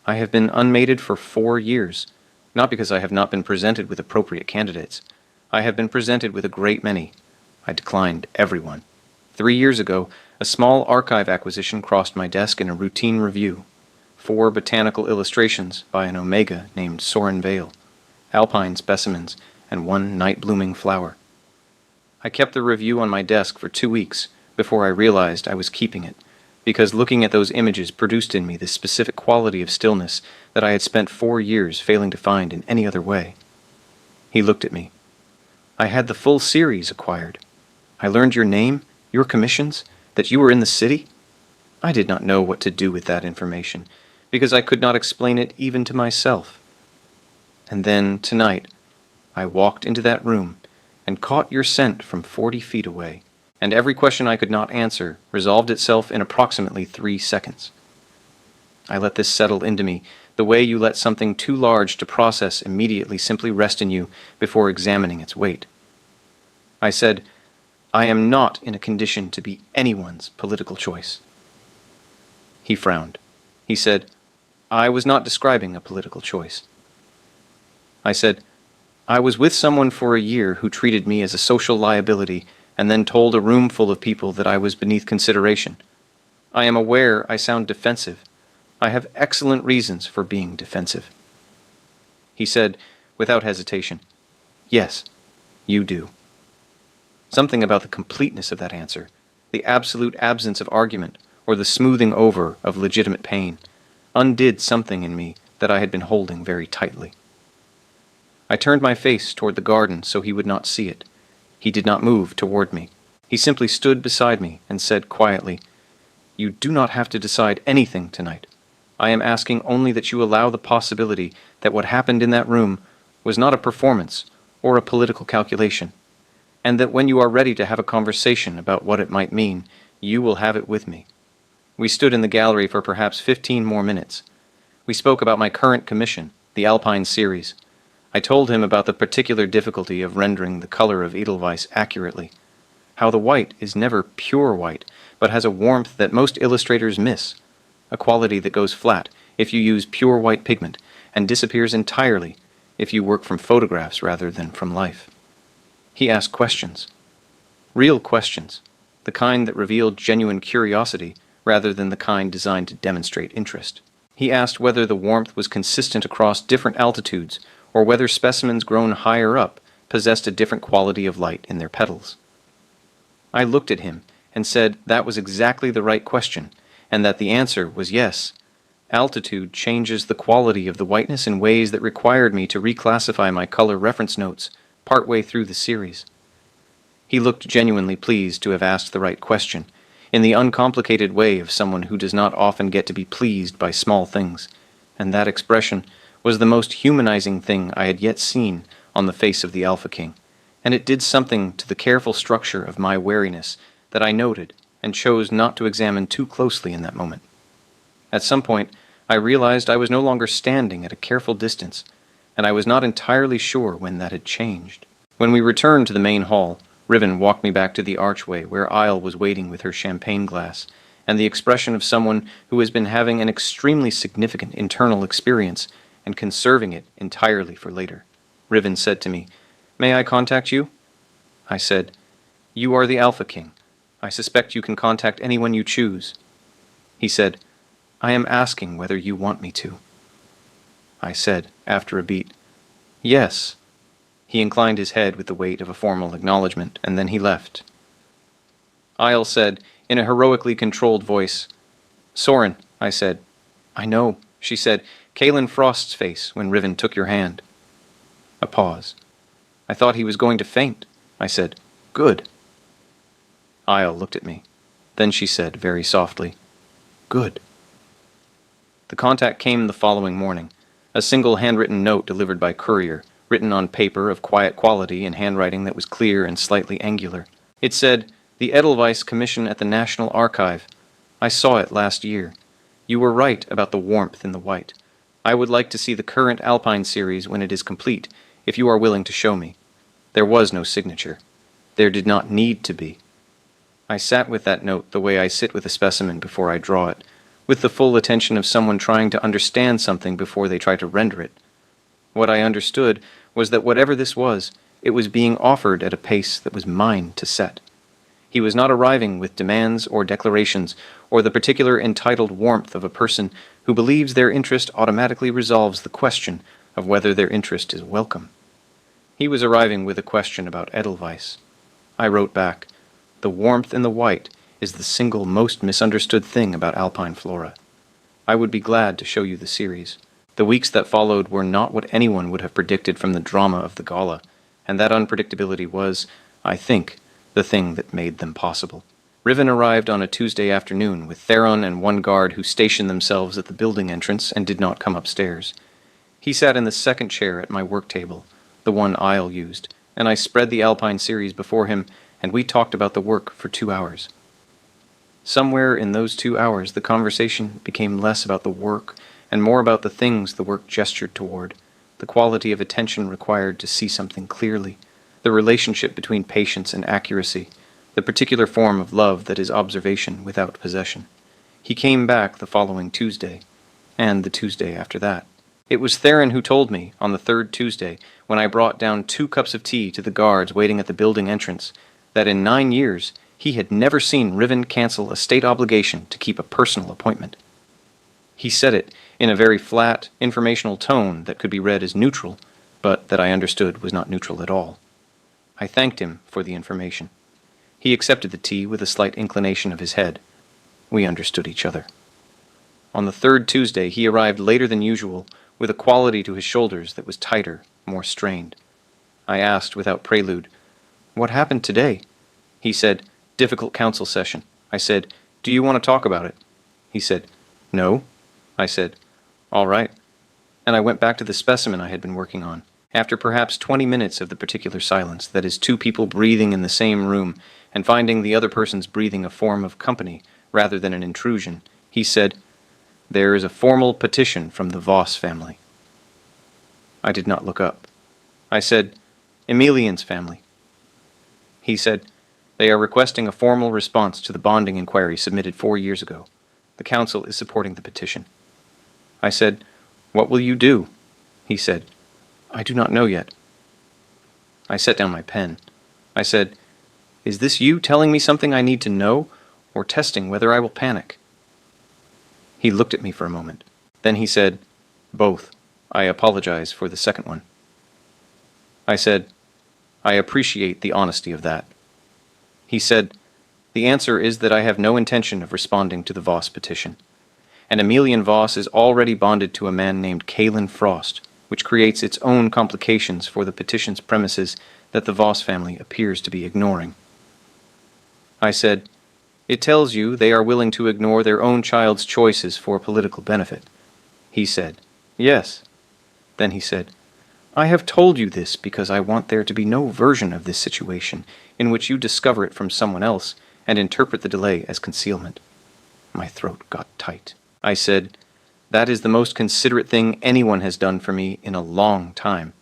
I have been unmated for 4 years, not because I have not been presented with appropriate candidates. I have been presented with a great many. I declined everyone. 3 years ago, a small archive acquisition crossed my desk in a routine review. 4 botanical illustrations by an omega named Soren Vale, alpine specimens, and 1 night-blooming flower. I kept the review on my desk for 2 weeks before I realized I was keeping it, because looking at those images produced in me the specific quality of stillness that I had spent 4 years failing to find in any other way. He looked at me. I had the full series acquired. I learned your name, your commissions, that you were in the city. I did not know what to do with that information, because I could not explain it even to myself. And then, tonight, I walked into that room and caught your scent from 40 feet away, and every question I could not answer resolved itself in approximately 3 seconds. I let this settle into me, the way you let something too large to process immediately simply rest in you before examining its weight. I said, I am not in a condition to be anyone's political choice. He frowned. He said, I was not describing a political choice. I said, I was with someone for a year who treated me as a social liability and then told a room full of people that I was beneath consideration. I am aware I sound defensive. I have excellent reasons for being defensive. He said, without hesitation, yes, you do. Something about the completeness of that answer, the absolute absence of argument, or the smoothing over of legitimate pain, undid something in me that I had been holding very tightly. I turned my face toward the garden so he would not see it. He did not move toward me. He simply stood beside me and said quietly, You do not have to decide anything tonight. I am asking only that you allow the possibility that what happened in that room was not a performance or a political calculation, and that when you are ready to have a conversation about what it might mean, you will have it with me. We stood in the gallery for perhaps 15 more minutes. We spoke about my current commission, the Alpine series. I told him about the particular difficulty of rendering the color of Edelweiss accurately, how the white is never pure white, but has a warmth that most illustrators miss, a quality that goes flat if you use pure white pigment and disappears entirely if you work from photographs rather than from life. He asked questions, real questions, the kind that revealed genuine curiosity rather than the kind designed to demonstrate interest. He asked whether the warmth was consistent across different altitudes or whether specimens grown higher up possessed a different quality of light in their petals. I looked at him and said that was exactly the right question, and that the answer was yes. Altitude changes the quality of the whiteness in ways that required me to reclassify my color reference notes partway through the series. He looked genuinely pleased to have asked the right question, in the uncomplicated way of someone who does not often get to be pleased by small things, and that expression was the most humanizing thing I had yet seen on the face of the Alpha King, and it did something to the careful structure of my wariness that I noted and chose not to examine too closely in that moment. At some point, I realized I was no longer standing at a careful distance, and I was not entirely sure when that had changed. When we returned to the main hall, Riven walked me back to the archway where Isle was waiting with her champagne glass, and the expression of someone who has been having an extremely significant internal experience and conserving it entirely for later. Riven said to me, "May I contact you?" I said, "You are the Alpha King. I suspect you can contact anyone you choose. He said, I am asking whether you want me to. I said, after a beat, yes. He inclined his head with the weight of a formal acknowledgement, and then he left. Isle said, in a heroically controlled voice, Soren, I said. I know, she said, Kaelin Frost's face when Riven took your hand. A pause. I thought he was going to faint. I said, good. Isle looked at me. Then she said, very softly, good. The contact came the following morning, a single handwritten note delivered by courier, written on paper of quiet quality in handwriting that was clear and slightly angular. It said, The Edelweiss Commission at the National Archive. I saw it last year. You were right about the warmth in the white. I would like to see the current Alpine series when it is complete, if you are willing to show me. There was no signature. There did not need to be. I sat with that note the way I sit with a specimen before I draw it, with the full attention of someone trying to understand something before they try to render it. What I understood was that whatever this was, it was being offered at a pace that was mine to set. He was not arriving with demands or declarations, or the particular entitled warmth of a person who believes their interest automatically resolves the question of whether their interest is welcome. He was arriving with a question about Edelweiss. I wrote back, The warmth in the white is the single most misunderstood thing about alpine flora. I would be glad to show you the series. The weeks that followed were not what anyone would have predicted from the drama of the gala, and that unpredictability was, I think, the thing that made them possible. Riven arrived on a Tuesday afternoon with Theron and one guard who stationed themselves at the building entrance and did not come upstairs. He sat in the second chair at my work table, the one Isle used, and I spread the Alpine series before him, and we talked about the work for 2 hours. Somewhere in those 2 hours the conversation became less about the work and more about the things the work gestured toward, the quality of attention required to see something clearly, the relationship between patience and accuracy, the particular form of love that is observation without possession. He came back the following Tuesday, and the Tuesday after that. It was Theron who told me, on the third Tuesday, when I brought down 2 cups of tea to the guards waiting at the building entrance, that in 9 years he had never seen Riven cancel a state obligation to keep a personal appointment. He said it in a very flat, informational tone that could be read as neutral, but that I understood was not neutral at all. I thanked him for the information. He accepted the tea with a slight inclination of his head. We understood each other. On the third Tuesday he arrived later than usual, with a quality to his shoulders that was tighter, more strained. I asked without prelude, What happened today? He said, Difficult council session. I said, Do you want to talk about it? He said, No. I said, All right. And I went back to the specimen I had been working on. After perhaps 20 minutes of the particular silence, that is 2 people breathing in the same room and finding the other person's breathing a form of company rather than an intrusion, he said, There is a formal petition from the Voss family. I did not look up. I said, Emilian's family. He said, They are requesting a formal response to the bonding inquiry submitted 4 years ago. The council is supporting the petition. I said, What will you do? He said, I do not know yet. I set down my pen. I said, Is this you telling me something I need to know, or testing whether I will panic? He looked at me for a moment. Then he said, Both. I apologize for the second one. I said, I appreciate the honesty of that. He said, The answer is that I have no intention of responding to the Voss petition. And Emilian Voss is already bonded to a man named Kaelin Frost, which creates its own complications for the petition's premises that the Voss family appears to be ignoring. I said, It tells you they are willing to ignore their own child's choices for political benefit. He said, Yes. Then he said, I have told you this because I want there to be no version of this situation in which you discover it from someone else and interpret the delay as concealment. My throat got tight. I said, That is the most considerate thing anyone has done for me in a long time.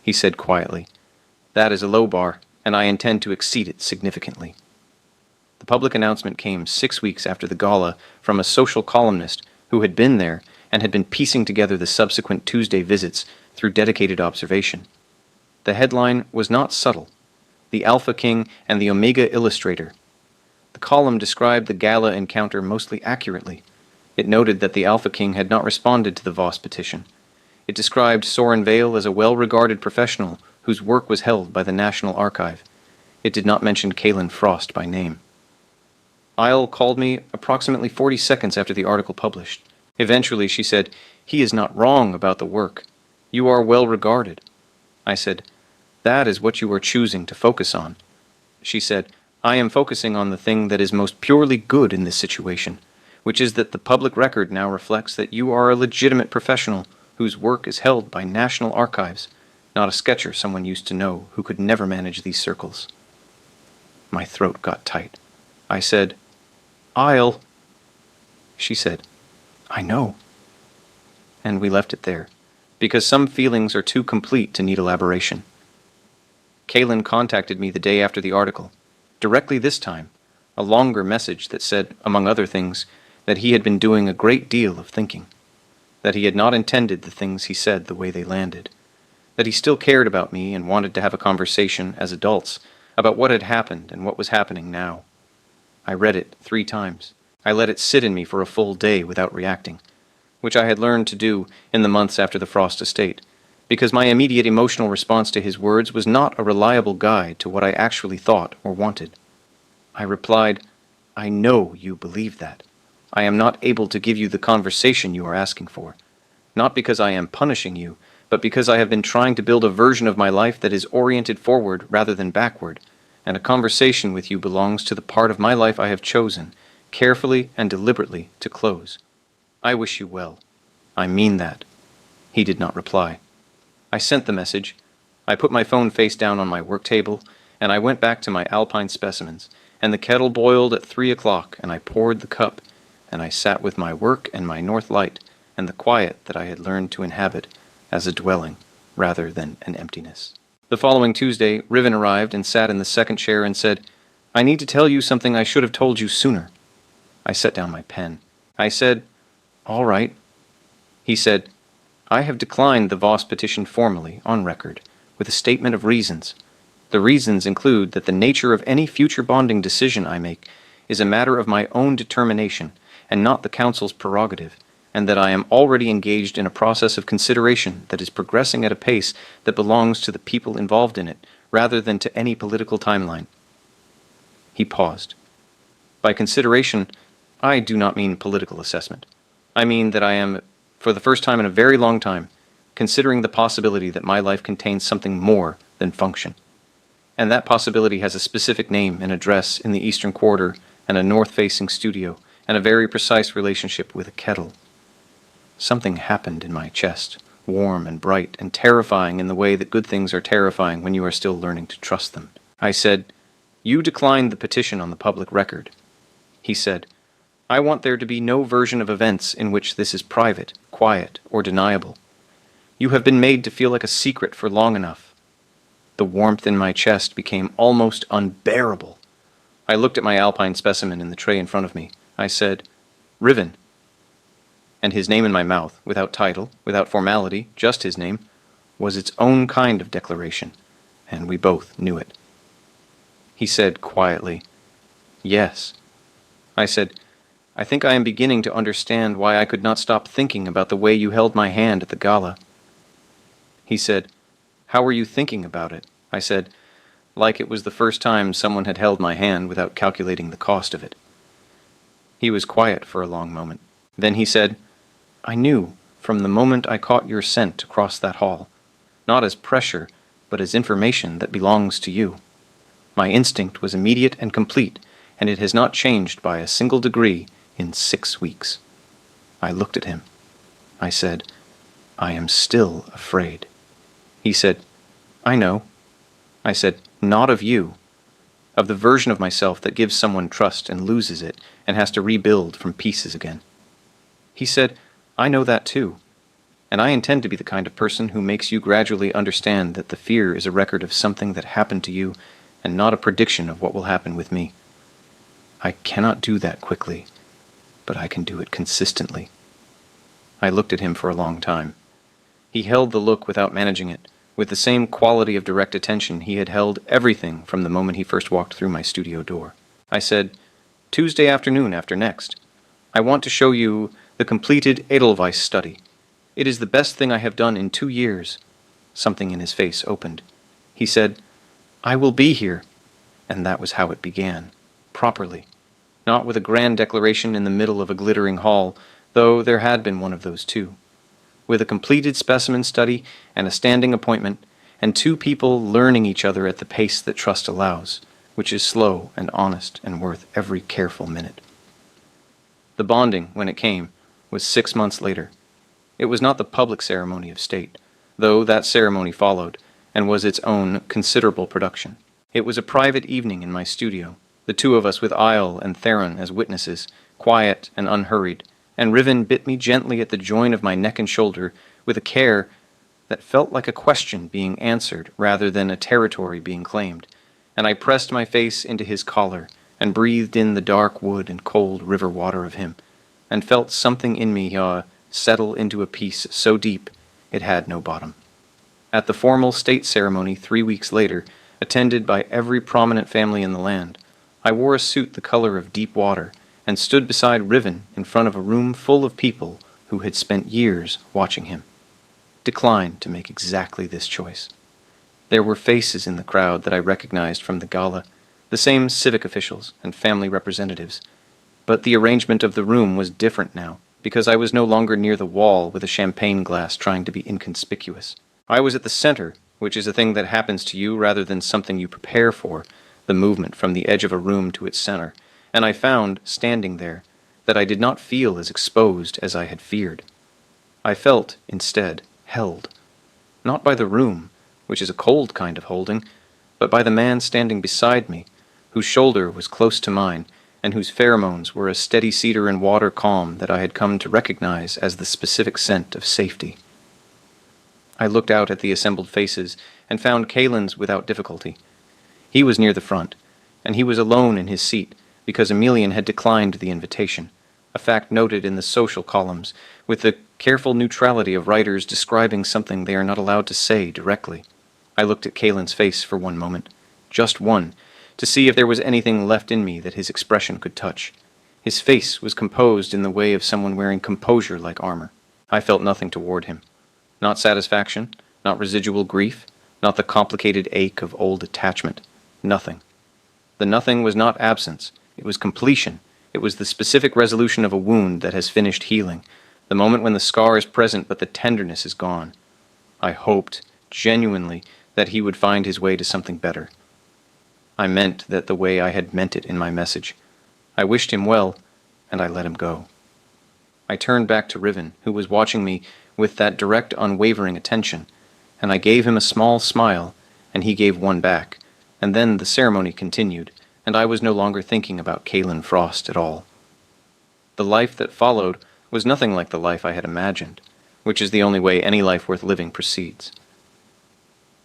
He said quietly, That is a low bar, and I intend to exceed it significantly. The public announcement came 6 weeks after the gala from a social columnist who had been there and had been piecing together the subsequent Tuesday visits through dedicated observation. The headline was not subtle. The Alpha King and the Omega Illustrator. The column described the gala encounter mostly accurately. It noted that the Alpha King had not responded to the Voss petition. It described Soren Vale as a well-regarded professional whose work was held by the National Archive. It did not mention Caitlin Frost by name. Isle called me approximately 40 seconds after the article published. Eventually she said, "He is not wrong about the work. You are well regarded." I said, "That is what you are choosing to focus on." She said, "I am focusing on the thing that is most purely good in this situation, which is that the public record now reflects that you are a legitimate professional whose work is held by National Archives, not a sketcher someone used to know who could never manage these circles." My throat got tight. I said, "Isle." She said, "I know." And we left it there, because some feelings are too complete to need elaboration. Caitlin contacted me the day after the article, directly this time, a longer message that said, among other things, that he had been doing a great deal of thinking, that he had not intended the things he said the way they landed, that he still cared about me and wanted to have a conversation as adults about what had happened and what was happening now. I read it 3 times. I let it sit in me for a full day without reacting, which I had learned to do in the months after the Frost estate, because my immediate emotional response to his words was not a reliable guide to what I actually thought or wanted. I replied, "I know you believe that. I am not able to give you the conversation you are asking for, not because I am punishing you, but because I have been trying to build a version of my life that is oriented forward rather than backward, and a conversation with you belongs to the part of my life I have chosen, carefully and deliberately, to close. I wish you well. I mean that." He did not reply. I sent the message. I put my phone face down on my work table, and I went back to my alpine specimens, and the kettle boiled at 3 o'clock, and I poured the cup, and I sat with my work and my north light, and the quiet that I had learned to inhabit as a dwelling rather than an emptiness. The following Tuesday, Riven arrived and sat in the second chair and said, "I need to tell you something I should have told you sooner." I set down my pen. I said, "All right." He said, "I have declined the Voss petition formally, on record, with a statement of reasons. The reasons include that the nature of any future bonding decision I make is a matter of my own determination and not the Council's prerogative, and that I am already engaged in a process of consideration that is progressing at a pace that belongs to the people involved in it, rather than to any political timeline." He paused. By consideration, I do not mean political assessment. I mean that I am, for the first time in a very long time, considering the possibility that my life contains something more than function. And that possibility has a specific name and address in the Eastern Quarter, and a north-facing studio, and a very precise relationship with a kettle. Something happened in my chest, warm and bright and terrifying in the way that good things are terrifying when you are still learning to trust them. I said, "You declined the petition on the public record." He said, "I want there to be no version of events in which this is private, quiet, or deniable. You have been made to feel like a secret for long enough." The warmth in my chest became almost unbearable. I looked at my alpine specimen in the tray in front of me. I said, "Riven." And his name in my mouth, without title, without formality, just his name, was its own kind of declaration, and we both knew it. He said quietly, "Yes." I said, "I think I am beginning to understand why I could not stop thinking about the way you held my hand at the gala." He said, "How were you thinking about it?" I said, like it was the first time someone had held my hand without calculating the cost of it. He was quiet for a long moment. Then he said, "I knew, from the moment I caught your scent across that hall, not as pressure, but as information that belongs to you. My instinct was immediate and complete, and it has not changed by a single degree in 6 weeks." I looked at him. I said, "I am still afraid." He said, "I know." I said, "Not of you. Of the version of myself that gives someone trust and loses it and has to rebuild from pieces again." He said, "I know that too. And I intend to be the kind of person who makes you gradually understand that the fear is a record of something that happened to you and not a prediction of what will happen with me. I cannot do that quickly, but I can do it consistently." I looked at him for a long time. He held the look without managing it, with the same quality of direct attention he had held everything from the moment he first walked through my studio door. I said, Tuesday afternoon after next. I want to show you the completed Edelweiss study. It is the best thing I have done in 2 years." Something in his face opened. He said, "I will be here." And that was how it began. Properly. Not with a grand declaration in the middle of a glittering hall, though there had been one of those too. With a completed specimen study and a standing appointment, and 2 people learning each other at the pace that trust allows, which is slow and honest and worth every careful minute. The bonding, when it came, was 6 months later. It was not the public ceremony of state, though that ceremony followed, and was its own considerable production. It was a private evening in my studio, the 2 of us with Isle and Theron as witnesses, quiet and unhurried, and Riven bit me gently at the joint of my neck and shoulder with a care that felt like a question being answered rather than a territory being claimed, and I pressed my face into his collar and breathed in the dark wood and cold river water of him, and felt something in me settle into a peace so deep it had no bottom. At the formal state ceremony 3 weeks later, attended by every prominent family in the land, I wore a suit the color of deep water and stood beside Riven in front of a room full of people who had spent years watching him. Declined to make exactly this choice. There were faces in the crowd that I recognized from the gala, the same civic officials and family representatives, but the arrangement of the room was different now, because I was no longer near the wall with a champagne glass trying to be inconspicuous. I was at the center, which is a thing that happens to you rather than something you prepare for, the movement from the edge of a room to its center, and I found, standing there, that I did not feel as exposed as I had feared. I felt, instead, held. Not by the room, which is a cold kind of holding, but by the man standing beside me, whose shoulder was close to mine, and whose pheromones were a steady cedar and water calm that I had come to recognize as the specific scent of safety. I looked out at the assembled faces and found Kalen's without difficulty. He was near the front, and he was alone in his seat because Emelian had declined the invitation, a fact noted in the social columns, with the careful neutrality of writers describing something they are not allowed to say directly. I looked at Kalen's face for one moment, just one, to see if there was anything left in me that his expression could touch. His face was composed in the way of someone wearing composure like armor. I felt nothing toward him. Not satisfaction, not residual grief, not the complicated ache of old attachment. Nothing. The nothing was not absence. It was completion. It was the specific resolution of a wound that has finished healing, the moment when the scar is present but the tenderness is gone. I hoped, genuinely, that he would find his way to something better. I meant that the way I had meant it in my message. I wished him well, and I let him go. I turned back to Riven, who was watching me with that direct, unwavering attention, and I gave him a small smile, and he gave one back, and then the ceremony continued, and I was no longer thinking about Kalen Frost at all. The life that followed was nothing like the life I had imagined, which is the only way any life worth living proceeds.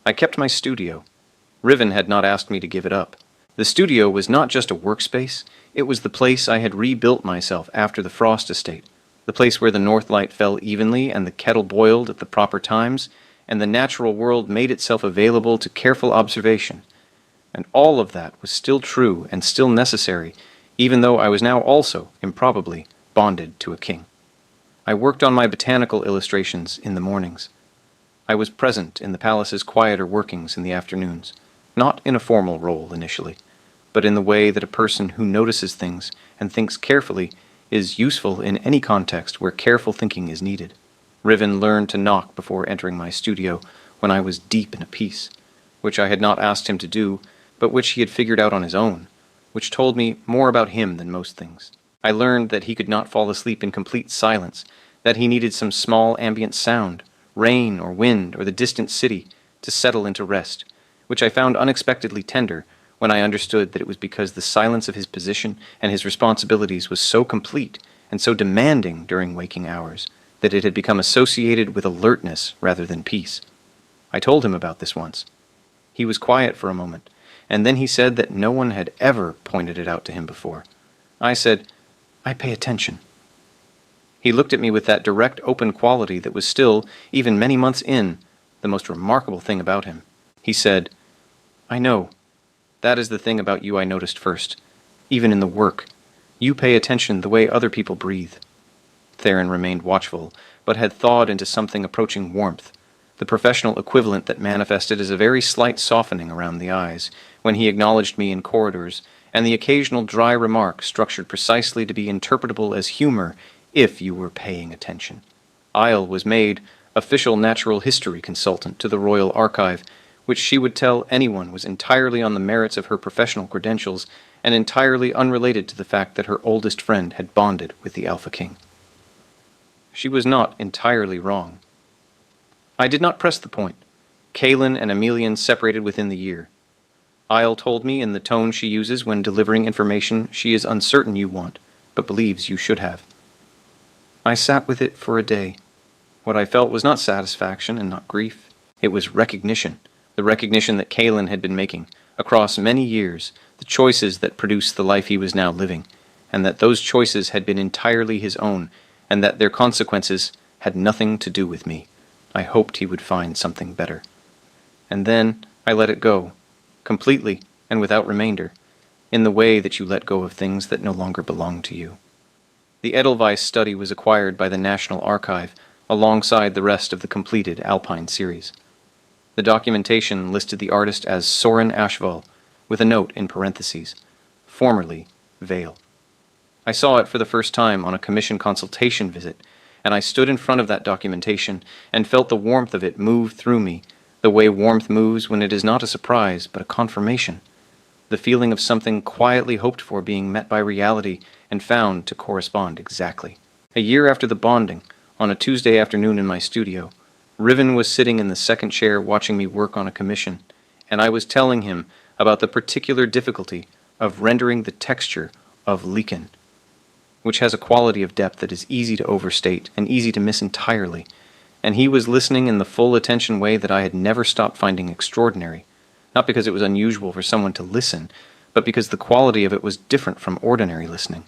I kept my studio. Riven had not asked me to give it up. The studio was not just a workspace, it was the place I had rebuilt myself after the Frost estate, the place where the north light fell evenly and the kettle boiled at the proper times, and the natural world made itself available to careful observation. And all of that was still true and still necessary, even though I was now also, improbably, bonded to a king. I worked on my botanical illustrations in the mornings. I was present in the palace's quieter workings in the afternoons, not in a formal role initially, but in the way that a person who notices things and thinks carefully is useful in any context where careful thinking is needed. Riven learned to knock before entering my studio when I was deep in a piece, which I had not asked him to do, but which he had figured out on his own, which told me more about him than most things. I learned that he could not fall asleep in complete silence, that he needed some small ambient sound, rain or wind or the distant city, to settle into rest, which I found unexpectedly tender when I understood that it was because the silence of his position and his responsibilities was so complete and so demanding during waking hours that it had become associated with alertness rather than peace. I told him about this once. He was quiet for a moment, and then he said that no one had ever pointed it out to him before. I said, "I pay attention." He looked at me with that direct, open quality that was still, even many months in, the most remarkable thing about him. He said, "I know. That is the thing about you I noticed first, even in the work. You pay attention the way other people breathe." Theron remained watchful, but had thawed into something approaching warmth, the professional equivalent that manifested as a very slight softening around the eyes when he acknowledged me in corridors, and the occasional dry remark structured precisely to be interpretable as humor if you were paying attention. Isle was made official natural history consultant to the Royal Archive, which she would tell anyone was entirely on the merits of her professional credentials and entirely unrelated to the fact that her oldest friend had bonded with the Alpha King. She was not entirely wrong. I did not press the point. Kaelin and Emelian separated within the year. Isle told me in the tone she uses when delivering information she is uncertain you want, but believes you should have. I sat with it for a day. What I felt was not satisfaction and not grief. It was recognition, the recognition that Kaelin had been making, across many years, the choices that produced the life he was now living, and that those choices had been entirely his own, and that their consequences had nothing to do with me. I hoped he would find something better. And then I let it go, completely and without remainder, in the way that you let go of things that no longer belong to you. The Edelweiss study was acquired by the National Archive, alongside the rest of the completed Alpine series. The documentation listed the artist as Soren Ashval, with a note in parentheses, formerly Vale. I saw it for the first time on a commission consultation visit, and I stood in front of that documentation and felt the warmth of it move through me, the way warmth moves when it is not a surprise but a confirmation, the feeling of something quietly hoped for being met by reality and found to correspond exactly. A year after the bonding, on a Tuesday afternoon in my studio, Riven was sitting in the second chair watching me work on a commission, and I was telling him about the particular difficulty of rendering the texture of lichen, which has a quality of depth that is easy to overstate and easy to miss entirely, and he was listening in the full attention way that I had never stopped finding extraordinary, not because it was unusual for someone to listen, but because the quality of it was different from ordinary listening.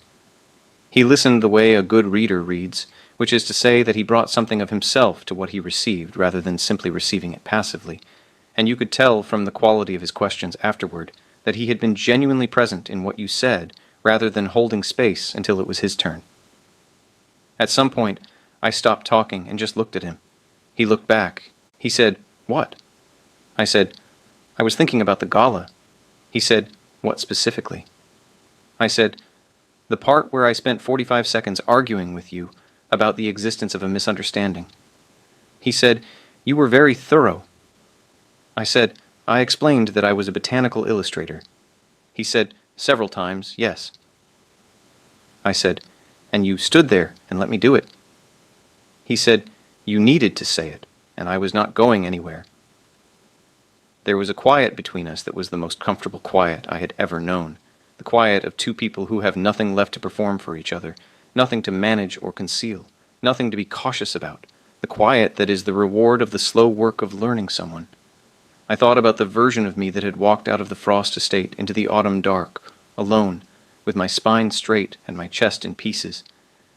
He listened the way a good reader reads, which is to say that he brought something of himself to what he received rather than simply receiving it passively, and you could tell from the quality of his questions afterward that he had been genuinely present in what you said rather than holding space until it was his turn. At some point, I stopped talking and just looked at him. He looked back. He said, "What?" I said, "I was thinking about the gala." He said, "What specifically?" I said, "The part where I spent 45 seconds arguing with you about the existence of a misunderstanding." He said, "You were very thorough." I said, "I explained that I was a botanical illustrator." He said, "Several times, yes." I said, "And you stood there and let me do it." He said, "You needed to say it, and I was not going anywhere." There was a quiet between us that was the most comfortable quiet I had ever known, the quiet of two people who have nothing left to perform for each other, nothing to manage or conceal, nothing to be cautious about, the quiet that is the reward of the slow work of learning someone. I thought about the version of me that had walked out of the Frost estate into the autumn dark, alone, with my spine straight and my chest in pieces,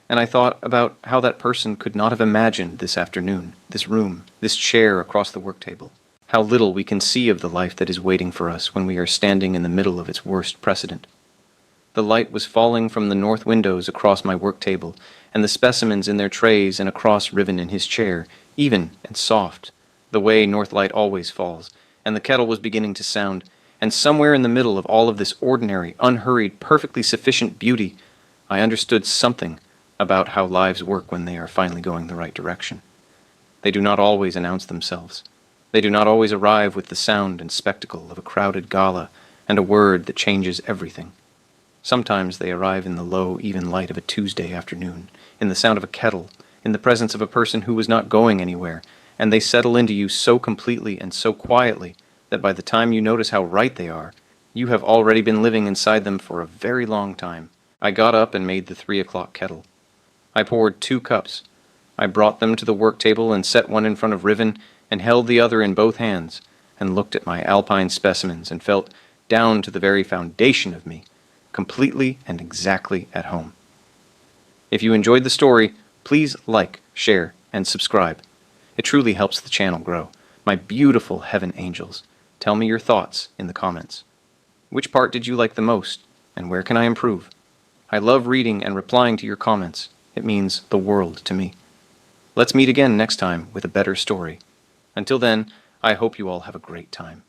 and I thought about how that person could not have imagined this afternoon, this room, this chair across the work table. How little we can see of the life that is waiting for us when we are standing in the middle of its worst precedent. The light was falling from the north windows across my work table, and the specimens in their trays and across Riven in his chair, even and soft, the way north light always falls, and the kettle was beginning to sound, and somewhere in the middle of all of this ordinary, unhurried, perfectly sufficient beauty, I understood something about how lives work when they are finally going the right direction. They do not always announce themselves. They do not always arrive with the sound and spectacle of a crowded gala and a word that changes everything. Sometimes they arrive in the low, even light of a Tuesday afternoon, in the sound of a kettle, in the presence of a person who was not going anywhere, and they settle into you so completely and so quietly that by the time you notice how right they are, you have already been living inside them for a very long time. I got up and made the 3 o'clock kettle. I poured 2 cups. I brought them to the work table and set one in front of Riven and held the other in both hands and looked at my alpine specimens and felt down to the very foundation of me, completely and exactly at home. If you enjoyed the story, please like, share, and subscribe. It truly helps the channel grow. My beautiful heaven angels, tell me your thoughts in the comments. Which part did you like the most, and where can I improve? I love reading and replying to your comments. It means the world to me. Let's meet again next time with a better story. Until then, I hope you all have a great time.